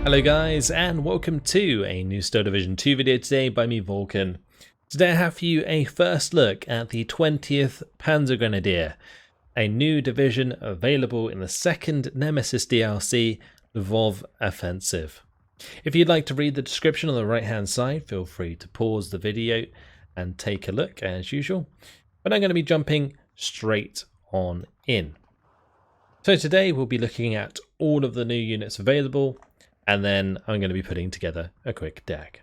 Hello guys, and welcome to a new Steel Division 2 video today by me, Vulcan. Today I have for you a first look at the 20th Panzergrenadier, a new division available in the second Nemesis DLC, Lvov Offensive. If you'd like to read the description on the right hand side, feel free to pause the video and take a look as usual, but I'm going to be jumping straight on in. So today we'll be looking at all of the new units available, and then I'm going to be putting together a quick deck.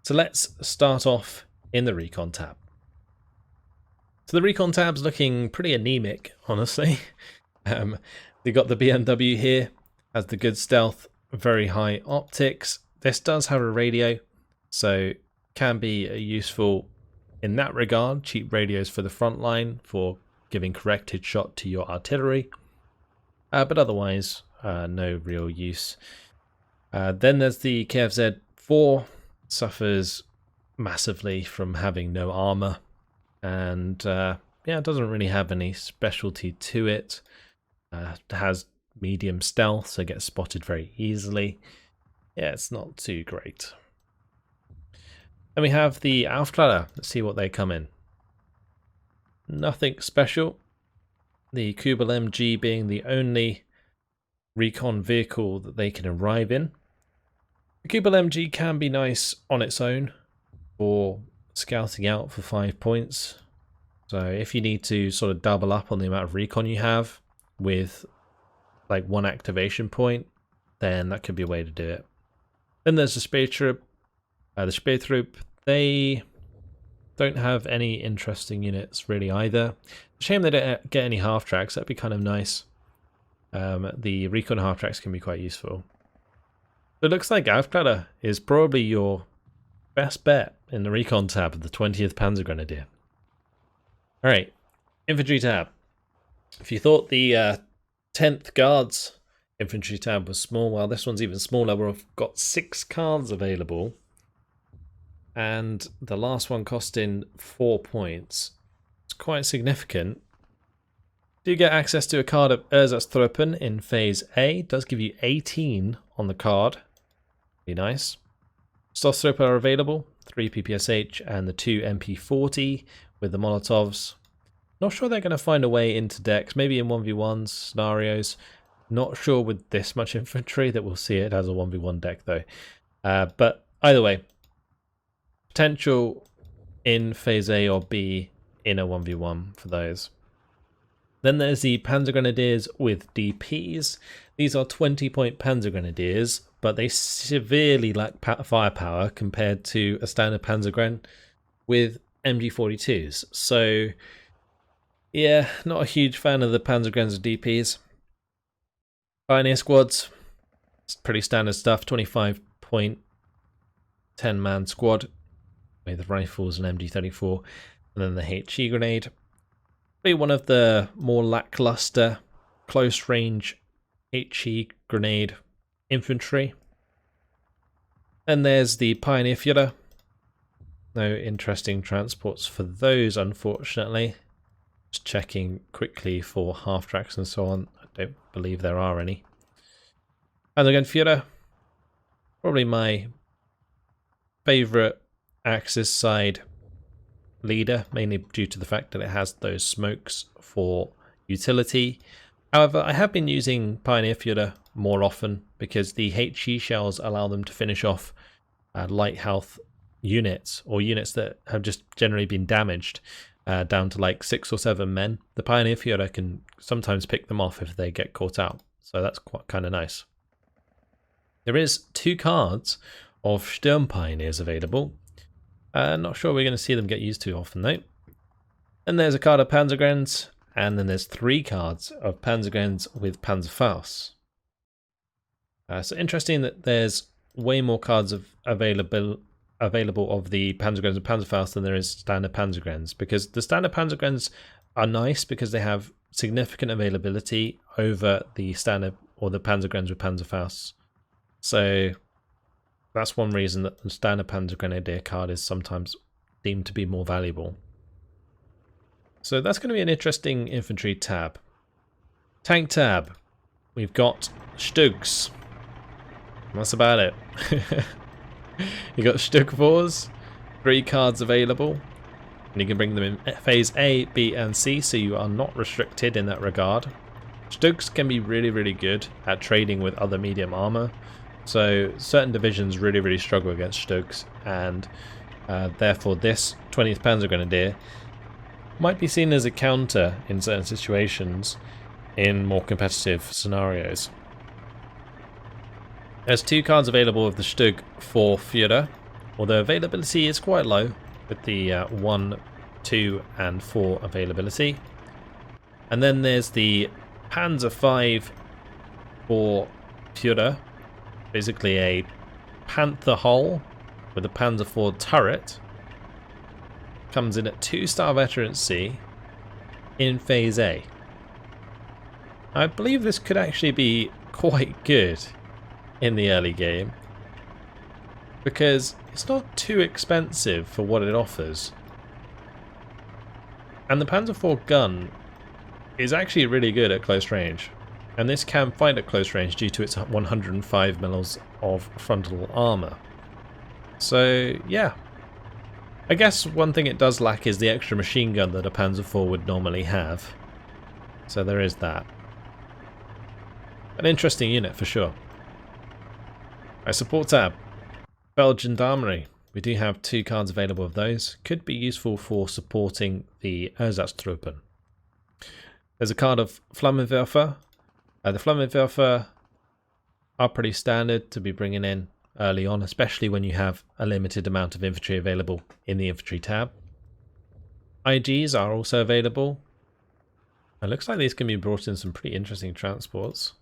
So let's start off in the Recon tab. So the Recon tab's looking pretty anemic, honestly. They've got the BMW here, has the good stealth, very high optics. This does have a radio, so can be useful in that regard. Cheap radios for the front line for giving corrected shot to your artillery, but otherwise no real use. Then there's the KFZ-4, suffers massively from having no armor, and yeah, it doesn't really have any specialty to it. It has medium stealth, so gets spotted very easily. Yeah, it's not too great. Then we have the Aufklärer. Let's see what they come in. Nothing special. The Kubel MG being the only recon vehicle that they can arrive in. The Kubel MG can be nice on its own for scouting out for 5 points. So if you need to sort of double up on the amount of recon you have with like one activation point, then that could be a way to do it. Then there's the Spätrupp. The Spätrupp, they don't have any interesting units really either. Shame they don't get any half tracks. That'd be kind of nice. The recon half tracks can be quite useful. So it looks like Aufklärer is probably your best bet in the recon tab of the 20th Panzergrenadier. Alright, infantry tab. If you thought the 10th Guards infantry tab was small, well, this one's even smaller. We've got 6 cards available, and the last one costing 4 points. It's quite significant. Do get access to a card of Ersatztruppen in Phase A. It does give you 18 on the card. Be nice. Stofftrupper are available, 3 PPSH and the 2 MP40 with the Molotovs. Not sure they're going to find a way into decks, maybe in 1v1 scenarios. Not sure with this much infantry that we'll see it as a 1v1 deck though. But either way, potential in Phase A or B in a 1v1 for those. Then there's the Panzergrenadiers with DPs. These are 20-point Panzergrenadiers, but they severely lack firepower compared to a standard Panzergren with MG42s. So, yeah, not a huge fan of the Panzergrens with DPs. Pioneer squads, it's pretty standard stuff. 25-point, 10-man squad with rifles and MG34, and then the HE grenade. Be one of the more lackluster close range HE grenade infantry. Then there's the Pioneer Führer. No interesting transports for those, unfortunately. Just checking quickly for half tracks and so on. I don't believe there are any. And again, Führer, probably my favourite Axis side leader, mainly due to the fact that it has those smokes for utility. However, I have been using Pioneer Führer more often because the HE shells allow them to finish off light health units or units that have just generally been damaged down to like 6 or 7 men. The Pioneer Führer can sometimes pick them off if they get caught out, so that's quite kind of nice. There is 2 cards of Sturm Pioneers available. Not sure we're going to see them get used too often though. And there's a card of Panzergrens, and then there's 3 cards of Panzergrens with Panzerfaust. So interesting that there's way more cards available of the Panzergrens and Panzerfaust than there is standard Panzergrens, because the standard Panzergrens are nice because they have significant availability over the standard or the Panzergrens with Panzerfausts. So that's one reason that the standard Panzergrenadier card is sometimes deemed to be more valuable. So that's going to be an interesting infantry tab. Tank tab. We've got Stugs. That's about it. You got Stug 4s, 3 cards available, and you can bring them in phase A, B, and C, so you are not restricted in that regard. Stugs can be really, really good at trading with other medium armor, so certain divisions really, really struggle against Stugs, and therefore this 20th Panzergrenadier might be seen as a counter in certain situations in more competitive scenarios. There's 2 cards available of the Stug for Führer, although availability is quite low with the 1, 2 and 4 availability. And then there's the Panzer 5 for Führer, basically a Panther hull with a Panzer 4 turret. Comes in at 2-star veterancy in phase A. I believe this could actually be quite good in the early game, because it's not too expensive for what it offers. And the Panzer 4 gun is actually really good at close range, and this can fight at close range due to its 105 mils of frontal armor. So yeah, I guess one thing it does lack is the extra machine gun that a Panzer 4 would normally have. So there is that. An interesting unit for sure. Right, support tab. Belgian Gendarmerie. We do have 2 cards available of those. Could be useful for supporting the Ersatztruppen. There's a card of Flammenwerfer. The Flammenwerfer are pretty standard to be bringing in early on, especially when you have a limited amount of infantry available in the Infantry tab. IGs are also available. It looks like these can be brought in some pretty interesting transports.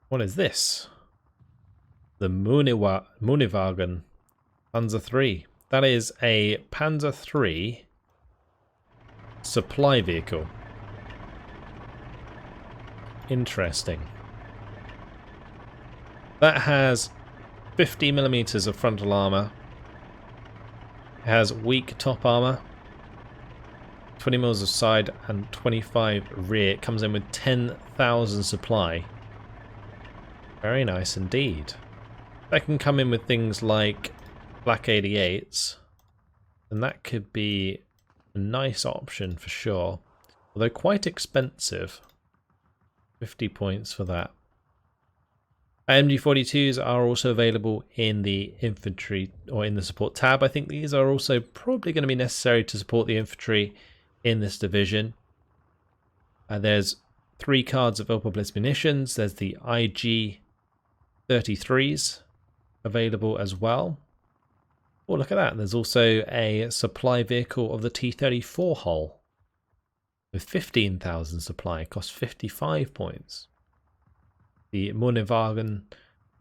What is this? The Muniwagen Panzer 3. That is a Panzer 3 supply vehicle. Interesting. That has 50mm of frontal armor. It has weak top armor, 20 mils of side and 25 rear. It comes in with 10,000 supply. Very nice indeed. That can come in with things like Flak 88s, and that could be a nice option for sure, although quite expensive. 50 points for that. MG42s are also available in the infantry or in the support tab. I think these are also probably going to be necessary to support the infantry in this division. There's 3 cards of Opel Blitz munitions. There's the IG 33s available as well. Oh, look at that. There's also a supply vehicle of the T-34 hull with 15,000 supply. Costs 55 points. The Muniwagen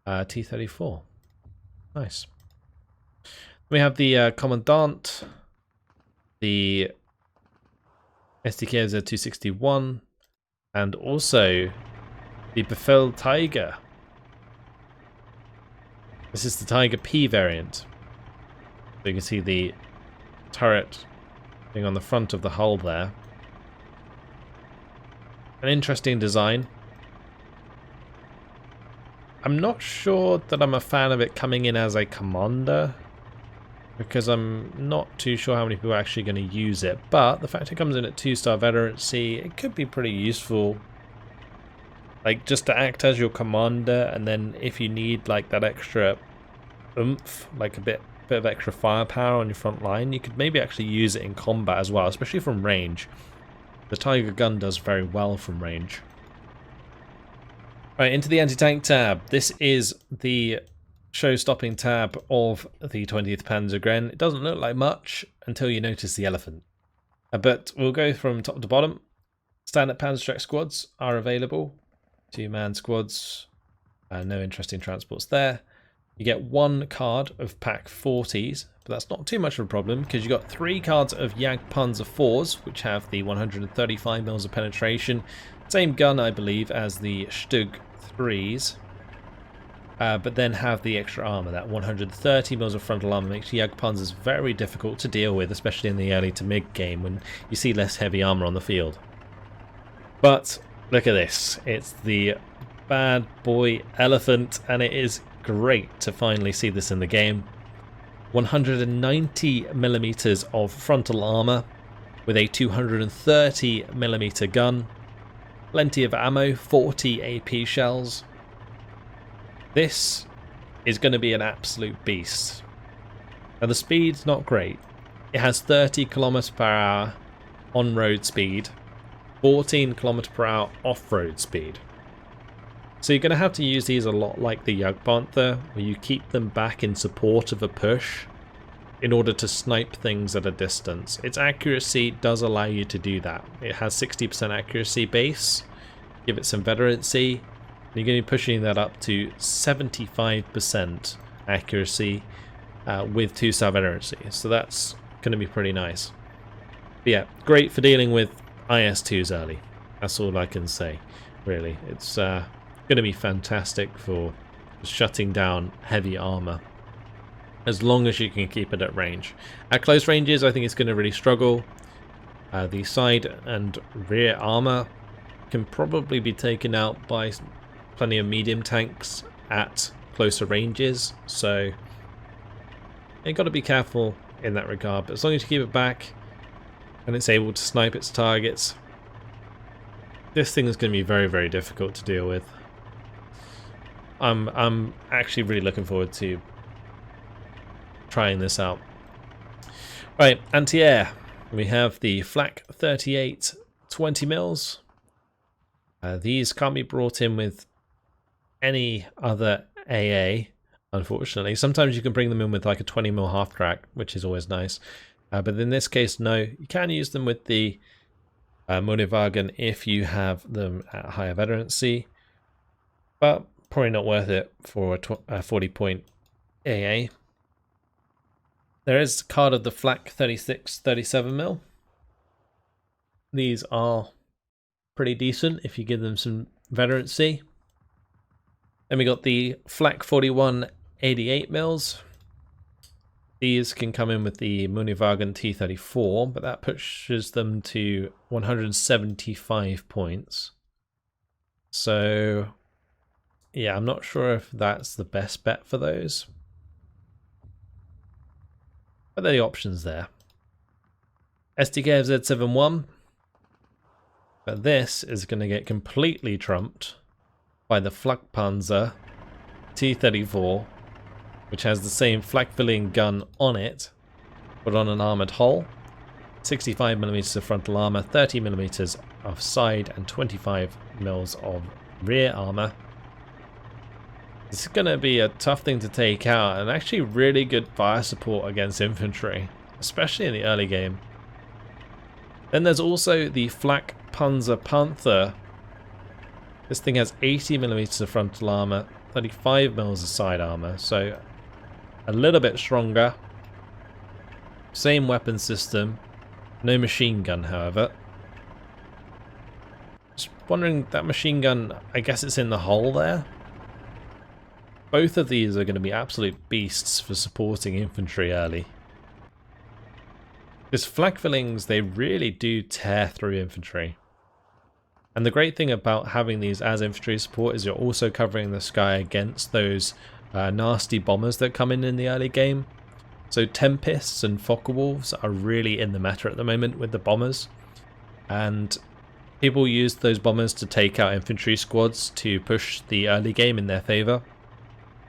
T-34. Nice. We have the Commandant, the SDK Z261, and also the Befehl Tiger. This is the Tiger P variant. So you can see the turret being on the front of the hull there. An interesting design. I'm not sure that I'm a fan of it coming in as a commander, because I'm not too sure how many people are actually going to use it, but the fact it comes in at 2-star veterancy, it could be pretty useful, like just to act as your commander, and then if you need like that extra oomph, like a bit of extra firepower on your front line, you could maybe actually use it in combat as well, especially from range. The Tiger gun does very well from range. Right, into the anti-tank tab. This is the show-stopping tab of the 20th Panzergren. It doesn't look like much until you notice the elephant. But we'll go from top to bottom. Standard Panzerstreck squads are available. 2-man squads. No interesting transports there. You get 1 card of pack 40s, but that's not too much of a problem because you got 3 cards of Jagdpanzer 4s, which have the 135 mils of penetration. Same gun, I believe, as the Stug 3s, but then have the extra armor. That 130 mils of frontal armor makes Jagdpanzers very difficult to deal with, especially in the early to mid game when you see less heavy armor on the field. But Look at this. It's the bad boy elephant, and it is great to finally see this in the game. 190 millimeters of frontal armor with a 230 millimeter gun. Plenty of ammo, 40 AP shells. This is going to be an absolute beast. Now the speed's not great. It has 30 kilometers per hour on-road speed, 14 kilometers per hour off-road speed. So you're going to have to use these a lot like the Panther, where you keep them back in support of a push in order to snipe things at a distance. Its accuracy does allow you to do that. It has 60% accuracy base. Give it some veterancy. You're going to be pushing that up to 75% accuracy with 2-star veterancy. So that's going to be pretty nice. But yeah, great for dealing with IS-2s early. That's all I can say, really. It's going to be fantastic for shutting down heavy armor, as long as you can keep it at range. At close ranges, I think it's going to really struggle. The side and rear armor can probably be taken out by plenty of medium tanks at closer ranges, so you've got to be careful in that regard. But as long as you keep it back and it's able to snipe its targets, this thing is going to be very, very difficult to deal with. I'm actually really looking forward to trying this out. Right, anti-air. We have the Flak 38 20 mils. These can't be brought in with any other AA, unfortunately. Sometimes you can bring them in with like a 20 mil half track, which is always nice. But in this case, no. You can use them with the Monewagen if you have them at higher veterancy, but probably not worth it for a 40 point AA. There is a card of the Flak 36 37 mil. These are pretty decent if you give them some veterancy. Then we got the Flak 41 88 mils. These can come in with the Monewagen T34, but that pushes them to 175 points. So yeah, I'm not sure if that's the best bet for those, but there are the options there. STK Z71, but this is going to get completely trumped by the Flak Panzer T34, which has the same flak filling gun on it, but on an armoured hull. 65mm of frontal armour, 30mm of side, and 25mm of rear armour. It's going to be a tough thing to take out, and actually really good fire support against infantry, especially in the early game. Then there's also the Flak Panzer Panther. This thing has 80mm of frontal armour, 35mm of side armour, so a little bit stronger. Same weapon system, no machine gun, however. Just wondering, that machine gun, I guess it's in the hull there. Both of these are going to be absolute beasts for supporting infantry early. Because flak fillings, they really do tear through infantry. And the great thing about having these as infantry support is you're also covering the sky against those nasty bombers that come in the early game. So Tempests and Focke-Wulfs are really in the meta at the moment with the bombers. And people use those bombers to take out infantry squads to push the early game in their favour.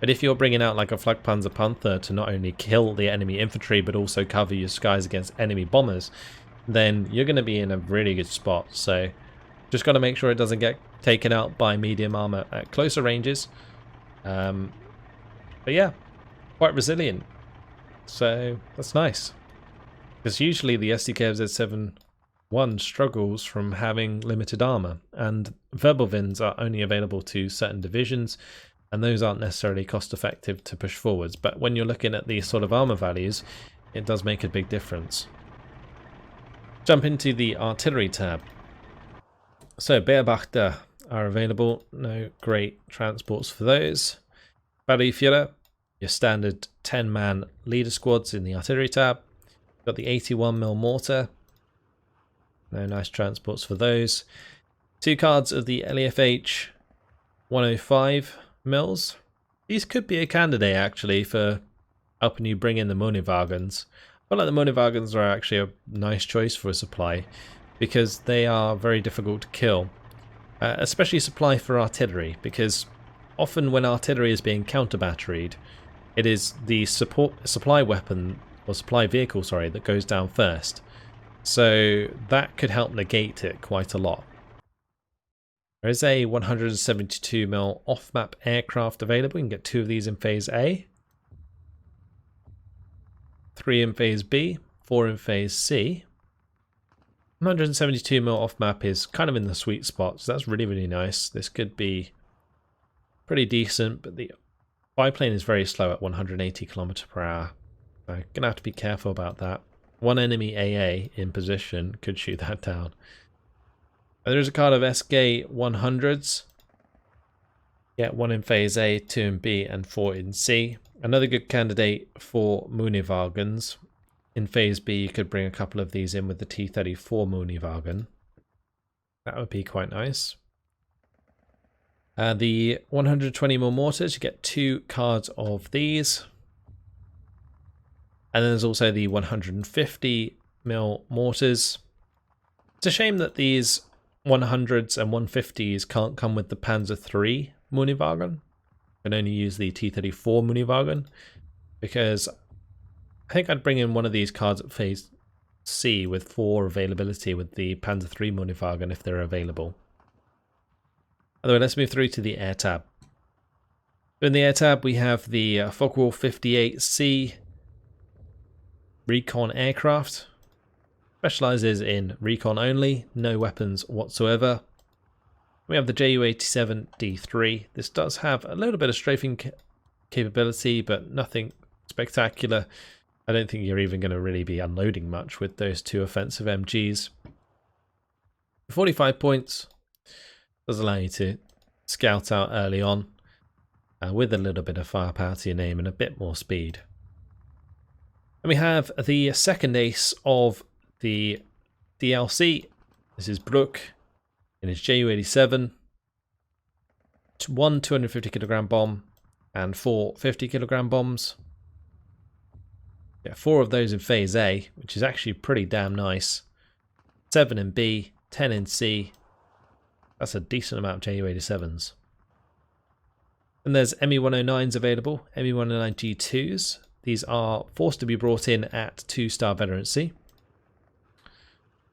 But if you're bringing out like a Flak Panzer Panther to not only kill the enemy infantry but also cover your skies against enemy bombers, then you're going to be in a really good spot. So just got to make sure it doesn't get taken out by medium armor at closer ranges. But yeah, quite resilient. So that's nice. Because usually the SDK Z71 struggles from having limited armor, and Verbovins are only available to certain divisions, and those aren't necessarily cost effective to push forwards. But when you're looking at these sort of armor values, it does make a big difference. Jump into the artillery tab. So Beobachter are available, no great transports for those. Battleführer, your standard 10-man leader squads in the artillery tab. Got the 81mm mortar, no nice transports for those. 2 cards of the LEFH 105 mils. These could be a candidate actually for helping you bring in the Mohnewagons. I feel like the Mohnewagons are actually a nice choice for a supply because they are very difficult to kill. Especially supply for artillery, because often when artillery is being counter-batteried, it is the supply weapon, or supply vehicle, sorry, that goes down first. So that could help negate it quite a lot. There is a 172mm off-map aircraft available. You can get 2 of these in Phase A, 3 in Phase B, 4 in Phase C. 172mm off-map is kind of in the sweet spot, so that's really, really nice. This could be pretty decent, but the biplane is very slow at 180 km per hour. So I'm going to have to be careful about that. One enemy AA in position could shoot that down. There is a card of SK 100s. Get 1 in Phase A, 2 in B, and 4 in C. Another good candidate for Mohnewagons. In Phase B, you could bring a couple of these in with the T-34 Mohnewagn. That would be quite nice. The 120mm mortars, you get 2 cards of these. And then there's also the 150mm mortars. It's a shame that these 100s and 150s can't come with the Panzer III Mohnewagn. You can only use the T-34 Mohnewagn, because I think I'd bring in one of these cards at Phase C with 4 availability with the Panzer III Mohnewagn if they're available. Otherwise, let's move through to the Air Tab. In the Air Tab, we have the Focke-Wulf 58C Recon aircraft. Specializes in recon only, no weapons whatsoever. We have the Ju-87D3. This does have a little bit of strafing capability, but nothing spectacular. I don't think you're even going to really be unloading much with those 2 offensive MGs. 45 points does allow you to scout out early on with a little bit of firepower to your name and a bit more speed. And we have the second ace of the DLC. This is Brook in his Ju-87. 1 250kg bomb and 4 50kg bombs. Yeah, 4 of those in Phase A, which is actually pretty damn nice. 7 in B, 10 in C. That's a decent amount of Ju-87s. And there's ME-109s available, ME-109 G2s. These are forced to be brought in at 2-star veterancy.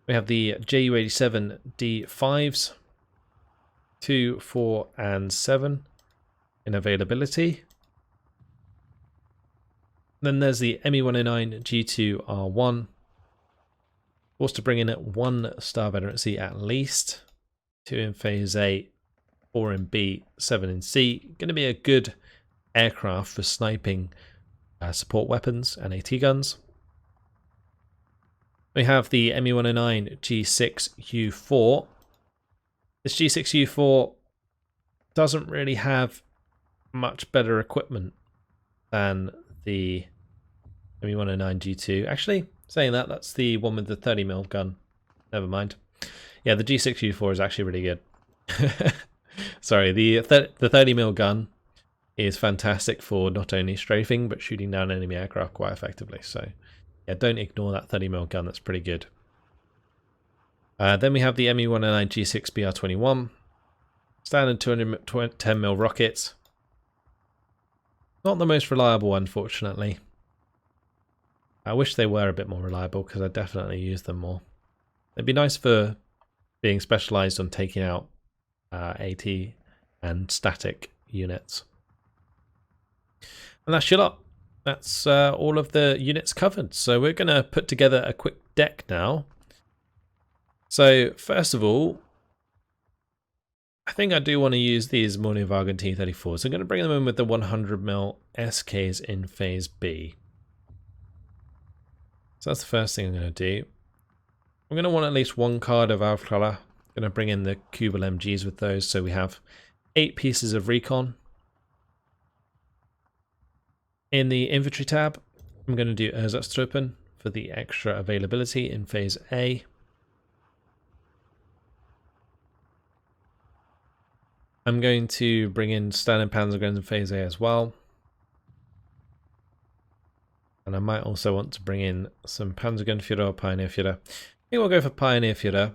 We have the Ju-87 D5s, 2, 4, and 7 in availability. Then there's the ME-109 G2R1, forced to bring in at 1-star veterancy at least, 2 in Phase A, 4 in B, 7 in C. Going to be a good aircraft for sniping support weapons and AT guns. We have the ME-109 G6U4. This G6U4 doesn't really have much better equipment than the ME-109 G2. Actually, saying that, that's the one with the 30mm gun. Never mind. Yeah, the G6U4 is actually really good. Sorry, the 30mm gun is fantastic for not only strafing, but shooting down enemy aircraft quite effectively. So, yeah, don't ignore that 30mm gun. That's pretty good. Then we have the ME-109 G6BR21. Standard 210mm rockets. Not the most reliable, unfortunately. I wish they were a bit more reliable because I definitely use them more. It'd be nice for being specialized on taking out AT and static units. And that's your lot. That's all of the units covered. So we're going to put together a quick deck now. So first of all, I think I do want to use these Mohnewagn T-34s. I'm going to bring them in with the 100mm SKs in Phase B. So that's the first thing I'm going to do. I'm going to want at least 1 card of Aufklärer. I'm going to bring in the Kubel MGs with those, so we have 8 pieces of Recon. In the Infantry tab, I'm going to do Ersatztruppen for the extra availability in Phase A. I'm going to bring in standard Panzergrens in Phase A as well. And I might also want to bring in some Panzergrenadier or Pioneerführer. I think we'll go for Pioneerführer.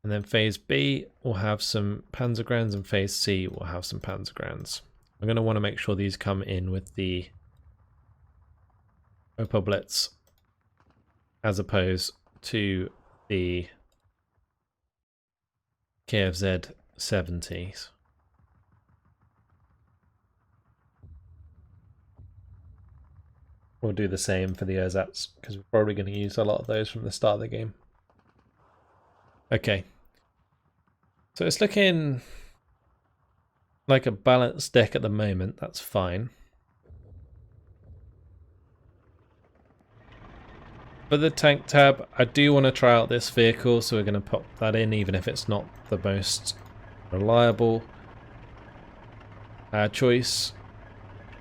And then Phase B, we'll have some Panzergrens, and Phase C, we'll have some Panzergrens. I'm going to want to make sure these come in with the Opel Blitz as opposed to the KFZ 70s. We'll do the same for the Ersatz because we're probably going to use a lot of those from the start of the game. Okay. So it's looking like a balanced deck at the moment. That's fine. For the tank tab, I do want to try out this vehicle, so we're going to pop that in, even if it's not the most reliable choice.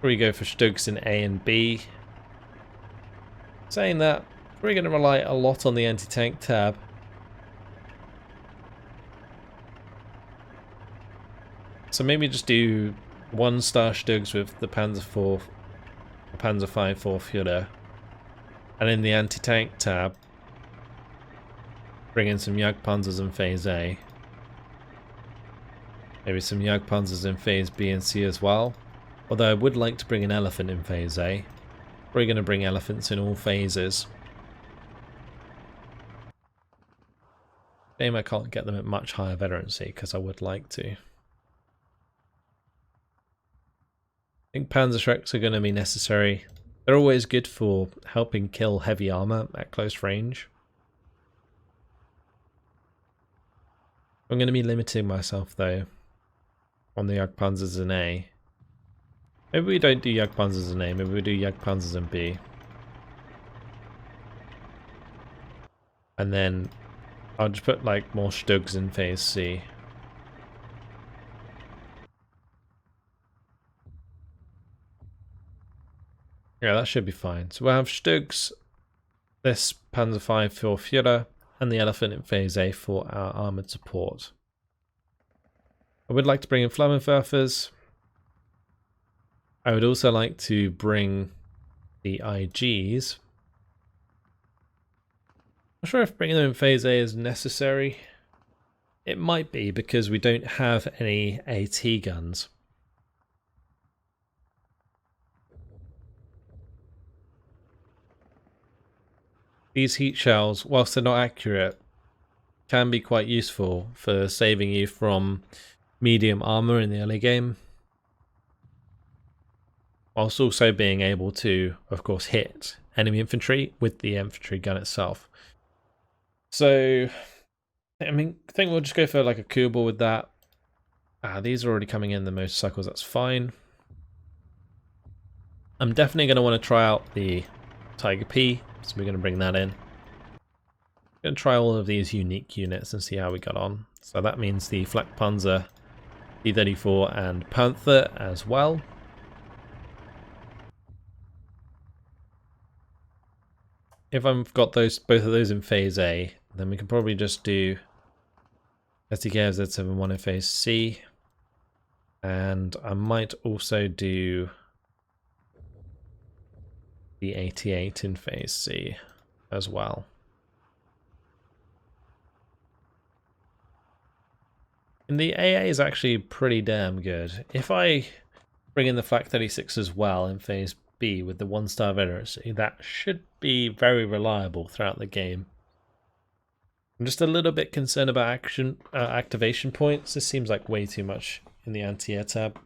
We go for Stugs in A and B. Saying that, we're going to rely a lot on the anti-tank tab. So maybe just do 1-star Stugs with the Panzer 4, the Panzer 5 Führer. And in the anti-tank tab, bring in some Jagdpanzers in Phase A. Maybe some Jagdpanzers in Phase B and C as well. Although I would like to bring an elephant in Phase A. We're going to bring elephants in all phases. Shame I can't get them at much higher veterancy, because I would like to. I think Panzerschrecks are going to be necessary. They're always good for helping kill heavy armor at close range. I'm going to be limiting myself though on the Jagdpanzers in A. Maybe we don't do Jagdpanzers in A, maybe we do Jagdpanzers in B. And then I'll just put like more Stugs in Phase C. Yeah, that should be fine. So we'll have Stugs, this Panzer 5 for Führer, and the elephant in Phase A for our armoured support. I would like to bring in Flammenwerfers. I would also like to bring the IGs. I'm not sure if bringing them in Phase A is necessary. It might be because we don't have any AT guns. These heat shells, whilst they're not accurate, can be quite useful for saving you from medium armor in the early game. Whilst also being able to, of course, hit enemy infantry with the infantry gun itself. So, I think we'll just go for like a Kubel with that. These are already coming in the motorcycles, that's fine. I'm definitely going to want to try out the Tiger P, so we're going to bring that in. I'm going to try all of these unique units and see how we got on. So that means the Flak Panzer, T-34 and Panther as well. If I've got both of those in Phase A, then we can probably just do SDK Z71 in Phase C. And I might also do the 88 in Phase C as well. And the AA is actually pretty damn good. If I bring in the Flak 36 as well in Phase B with the 1-star veterancy, that should be very reliable throughout the game. I'm just a little bit concerned about activation points. This seems like way too much in the anti-air tab.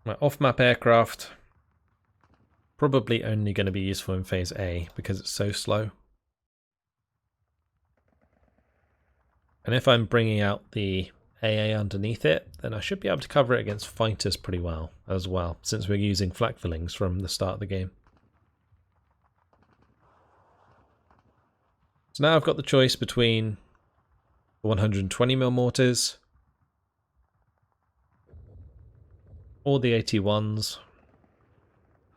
My off-map aircraft, probably only going to be useful in Phase A because it's so slow. And if I'm bringing out the AA underneath it, then I should be able to cover it against fighters pretty well as well, since we're using flak fillings from the start of the game. So now I've got the choice between the 120mm mortars or the 81s.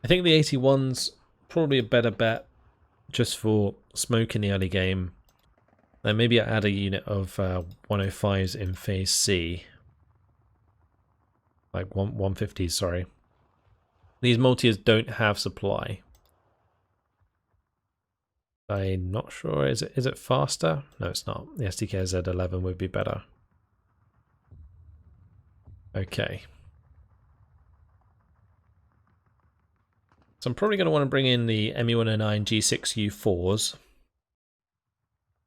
I think the 81s probably a better bet just for smoke in the early game Then maybe I add a unit of 105s in phase C. Like 150s, sorry. These multis don't have supply. I'm not sure. Is it faster? No, it's not. The SDK Z11 would be better. Okay. So I'm probably going to want to bring in the ME109 G6U4s.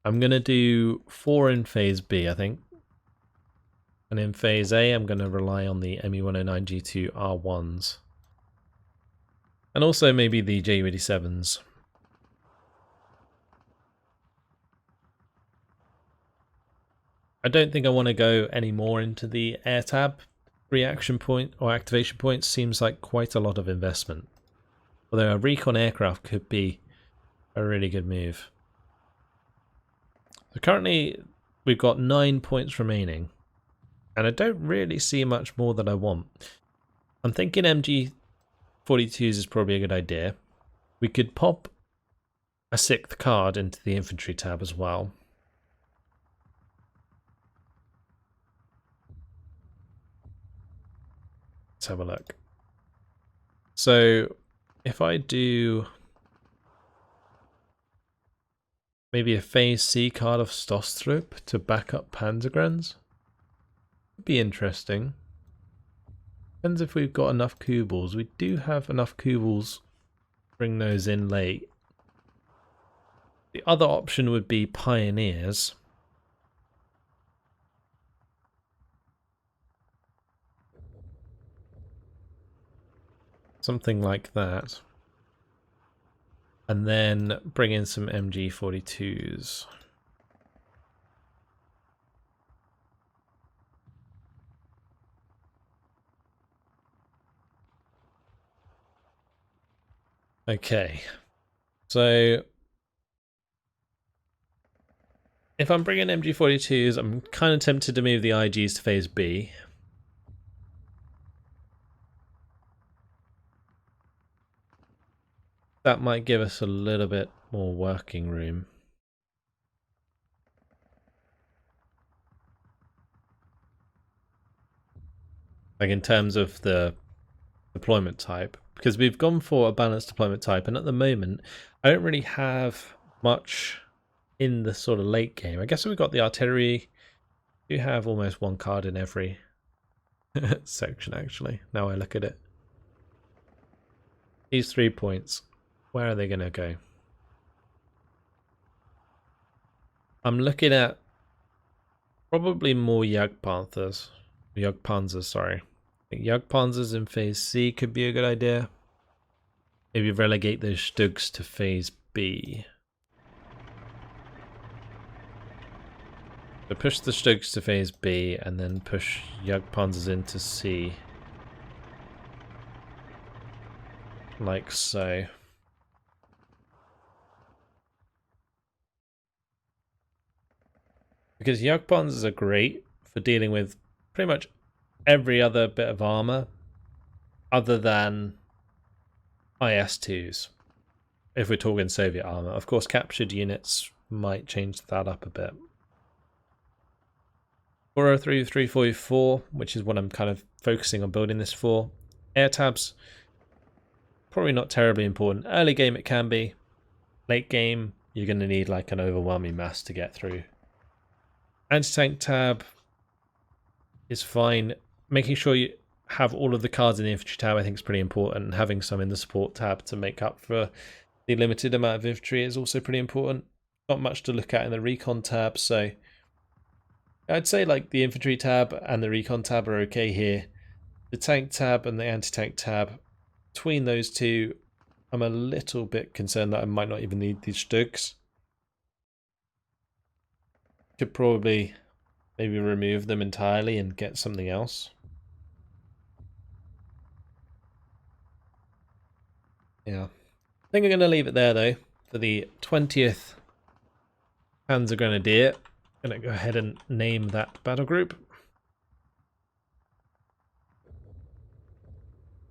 I'm going to do 4 in phase B, I think. And in phase A, I'm going to rely on the ME109 G2R1s. And also maybe the Ju-87s. I don't think I want to go any more into the air tab. Reaction point or activation point seems like quite a lot of investment. Although a Recon aircraft could be a really good move. So currently we've got 9 points remaining. And I don't really see much more that I want. I'm thinking MG42s is probably a good idea. We could pop a 6th card into the Infantry tab as well. Let's have a look. So if I do maybe a phase C card of Stostrup to back up Panzergrens, would be interesting. Depends if we've got enough Kubels. We do have enough Kubels. Bring those in late. The other option would be Pioneers. Something like that. And then bring in some MG42s. Okay. So if I'm bringing MG42s, I'm kind of tempted to move the IGs to phase B. That might give us a little bit more working room. Like in terms of the deployment type. Because we've gone for a balanced deployment type, and at the moment, I don't really have much in the sort of late game. I guess we've got the artillery. We have almost 1 card in every section, actually, now I look at it. These 3 points, where are they going to go? I'm looking at probably more Panzers, sorry. I think Panzers in phase C could be a good idea. Maybe relegate those Stugs to phase B. So push the Stugs to phase B and then push Panzers into C. Like so. Because Panzers are great for dealing with pretty much every other bit of armor other than IS-2s. If we're talking Soviet armor. Of course, captured units might change that up a bit. 403, 344, which is what I'm kind of focusing on building this for. Air tabs, probably not terribly important. Early game it can be. Late game, you're going to need like an overwhelming mass to get through. Anti-tank tab is fine. Making sure you have all of the cards in the infantry tab I think is pretty important. And having some in the support tab to make up for the limited amount of infantry is also pretty important. Not much to look at in the recon tab, so I'd say like the infantry tab and the recon tab are okay here. The tank tab and the anti-tank tab, between those two, I'm a little bit concerned that I might not even need these Stugs. Could probably maybe remove them entirely and get something else. Yeah. I think I'm going to leave it there though for the 20th Panzergrenadier. I'm going to go ahead and name that battle group.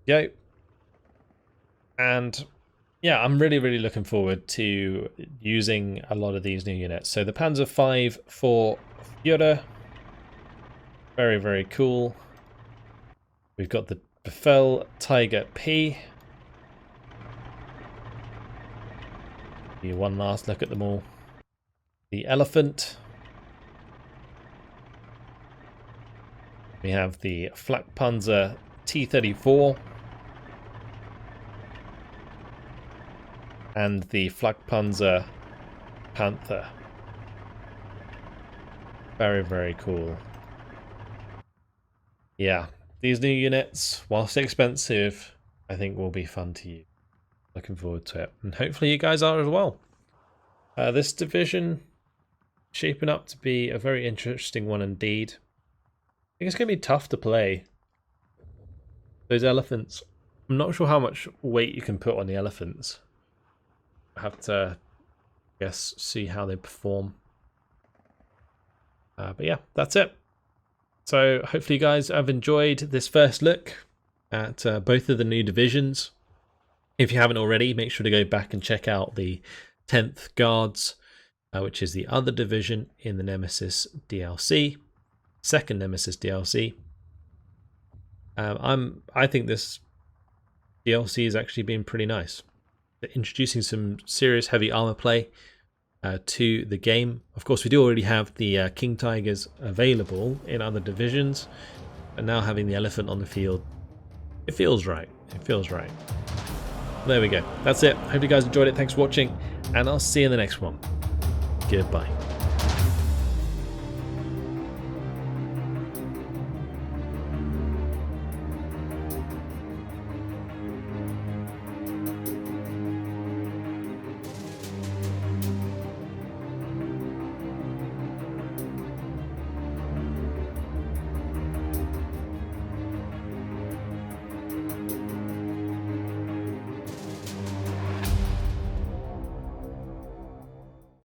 Go. And yeah, I'm really looking forward to using a lot of these new units. So the Panzer 5 for Führer, very cool. We've got the Befehl Tiger P. One last look at them all. The Elephant. We have the Flak Panzer T-34. And the Flak Panzer Panther. Very cool. Yeah, these new units, whilst expensive, I think will be fun to use. Looking forward to it. And hopefully you guys are as well. This division shaping up to be a very interesting one indeed. I think it's going to be tough to play. Those elephants. I'm not sure how much weight you can put on the elephants. I have to, I guess, see how they perform. But yeah, that's it. So hopefully you guys have enjoyed this first look at both of the new divisions. If you haven't already, make sure to go back and check out the 10th Guards, which is the other division in the Nemesis DLC, second Nemesis DLC. I think this DLC has actually been pretty nice. They're introducing some serious heavy armor play to the game. Of course, we do already have the King Tigers available in other divisions, and now having the Elephant on the field, it feels right. It feels right. There we go. That's it. Hope you guys enjoyed it. Thanks for watching, and I'll see you in the next one. Goodbye.